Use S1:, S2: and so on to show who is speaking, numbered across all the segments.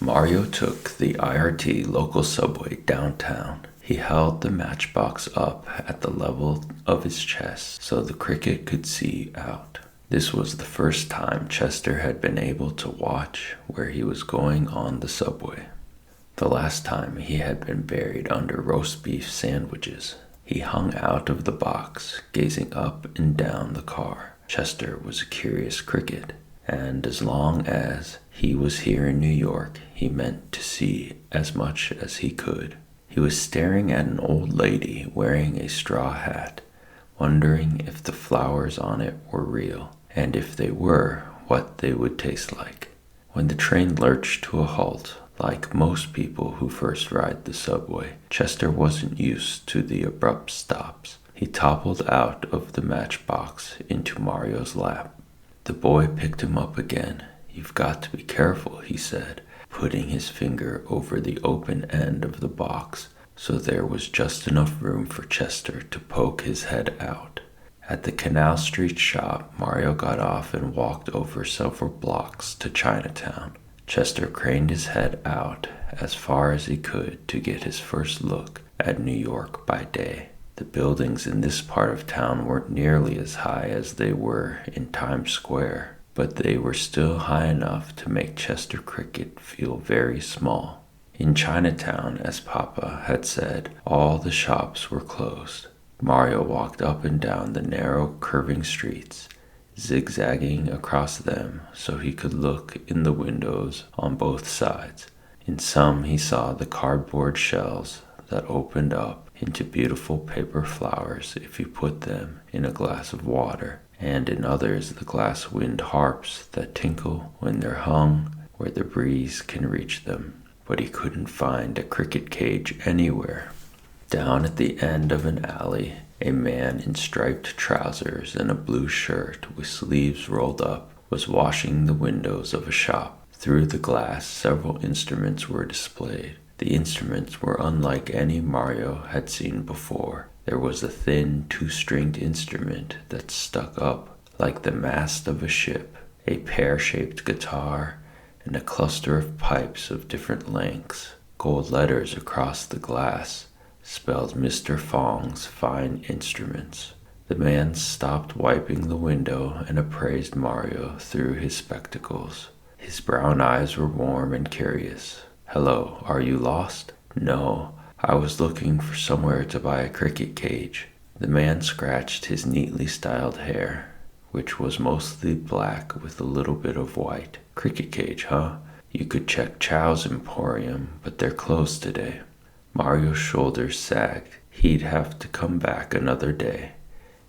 S1: Mario took the IRT local subway downtown. He held the matchbox up at the level of his chest so the cricket could see out. This was the first time Chester had been able to watch where he was going on the subway. The last time he had been buried under roast beef sandwiches. He hung out of the box, gazing up and down the car. Chester was a curious cricket, and as long as he was here in New York, he meant to see as much as he could. He was staring at an old lady wearing a straw hat, wondering if the flowers on it were real, and if they were, what they would taste like. When the train lurched to a halt, like most people who first ride the subway, Chester wasn't used to the abrupt stops. He toppled out of the matchbox into Mario's lap. The boy picked him up again. "You've got to be careful," he said, putting his finger over the open end of the box so there was just enough room for Chester to poke his head out. At the Canal Street shop, Mario got off and walked over several blocks to Chinatown. Chester craned his head out as far as he could to get his first look at New York by day. The buildings in this part of town weren't nearly as high as they were in Times Square, but they were still high enough to make Chester Cricket feel very small. In Chinatown, as Papa had said, all the shops were closed. Mario walked up and down the narrow, curving streets, zigzagging across them so he could look in the windows on both sides. In some he saw the cardboard shells that opened up into beautiful paper flowers if you put them in a glass of water, and in others the glass wind harps that tinkle when they're hung where the breeze can reach them. But he couldn't find a cricket cage anywhere. Down at the end of an alley, a man in striped trousers and a blue shirt with sleeves rolled up was washing the windows of a shop. Through the glass, several instruments were displayed. The instruments were unlike any Mario had seen before. There was a thin, two-stringed instrument that stuck up like the mast of a ship, a pear-shaped guitar, and a cluster of pipes of different lengths. Gold letters across the glass spelled Mr. Fong's fine instruments. The man stopped wiping the window and appraised Mario through his spectacles. His brown eyes were warm and curious. "Hello, are you lost?" "No, I was looking for somewhere to buy a cricket cage." The man scratched his neatly styled hair, which was mostly black with a little bit of white. "Cricket cage, huh? You could check Chow's Emporium, but they're closed today." Mario's shoulders sagged. He'd have to come back another day.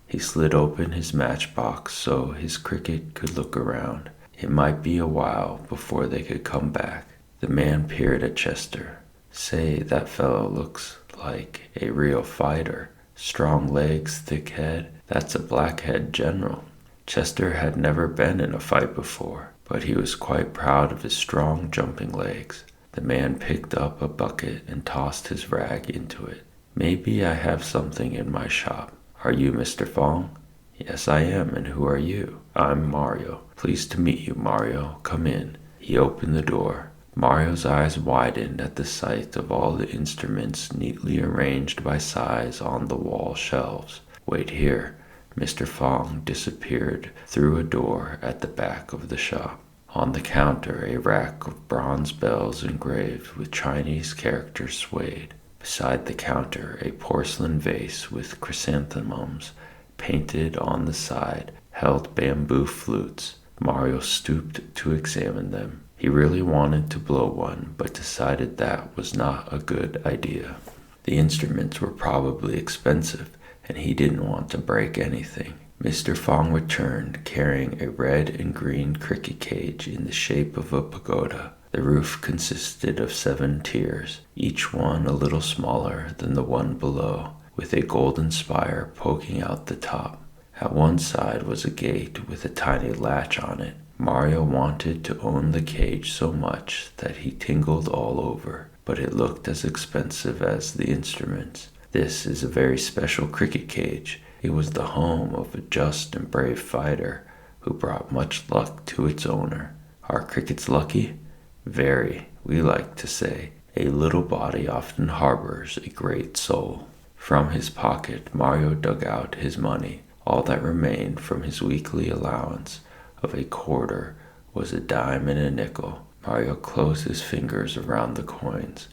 S1: He slid open his matchbox so his cricket could look around. It might be a while before they could come back. The man peered at Chester. "Say, that fellow looks like a real fighter. Strong legs, thick head. That's a blackhead general." Chester had never been in a fight before, but he was quite proud of his strong jumping legs. The man picked up a bucket and tossed his rag into it. "Maybe I have something in my shop. Are you Mr. Fong?" "Yes, I am, and who are you?" "I'm Mario." "Pleased to meet you, Mario. Come in." He opened the door. Mario's eyes widened at the sight of all the instruments neatly arranged by size on the wall shelves. "Wait here." Mr. Fong disappeared through a door at the back of the shop. On the counter, a rack of bronze bells engraved with Chinese characters swayed. Beside the counter, a porcelain vase with chrysanthemums painted on the side held bamboo flutes. Mario stooped to examine them. He really wanted to blow one, but decided that was not a good idea. The instruments were probably expensive, and he didn't want to break anything. Mr. Fong returned, carrying a red and green cricket cage in the shape of a pagoda. The roof consisted of 7 tiers, each one a little smaller than the one below, with a golden spire poking out the top. At one side was a gate with a tiny latch on it. Mario wanted to own the cage so much that he tingled all over, but it looked as expensive as the instruments. "This is a very special cricket cage. It was the home of a just and brave fighter who brought much luck to its owner." "Are crickets lucky?" "Very. We like to say, a little body often harbors a great soul. From his pocket, Mario dug out his money. All that remained from his weekly allowance of a quarter was a dime and a nickel. Mario closed his fingers around the coins,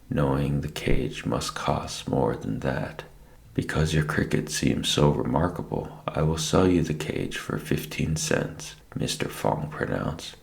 S1: knowing the cage must cost more than that. Because your cricket seems so remarkable, I will sell you the cage for 15 cents, Mr. Fong pronounced.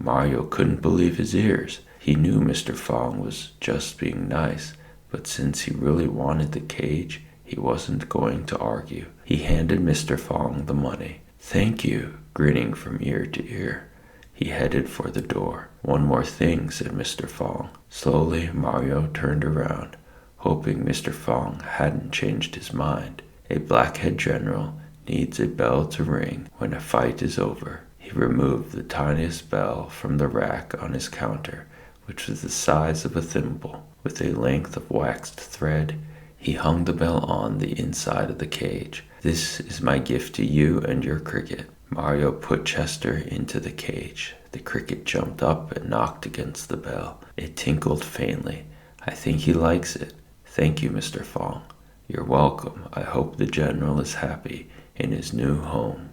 S1: Mario couldn't believe his ears. He knew Mr. Fong was just being nice, but since he really wanted the cage, he wasn't going to argue. He handed Mr. Fong the money. Thank you, grinning from ear to ear. He headed for the door. One more thing, said Mr. Fong. Slowly, Mario turned around, hoping Mr. Fong hadn't changed his mind. A blackhead general needs a bell to ring when a fight is over. He removed the tiniest bell from the rack on his counter, which was the size of a thimble. With a length of waxed thread, he hung the bell on the inside of the cage. This is my gift to you and your cricket. Mario put Chester into the cage. The cricket jumped up and knocked against the bell. It tinkled faintly. I think he likes it. Thank you, Mr. Fong. You're welcome. I hope the general is happy in his new home.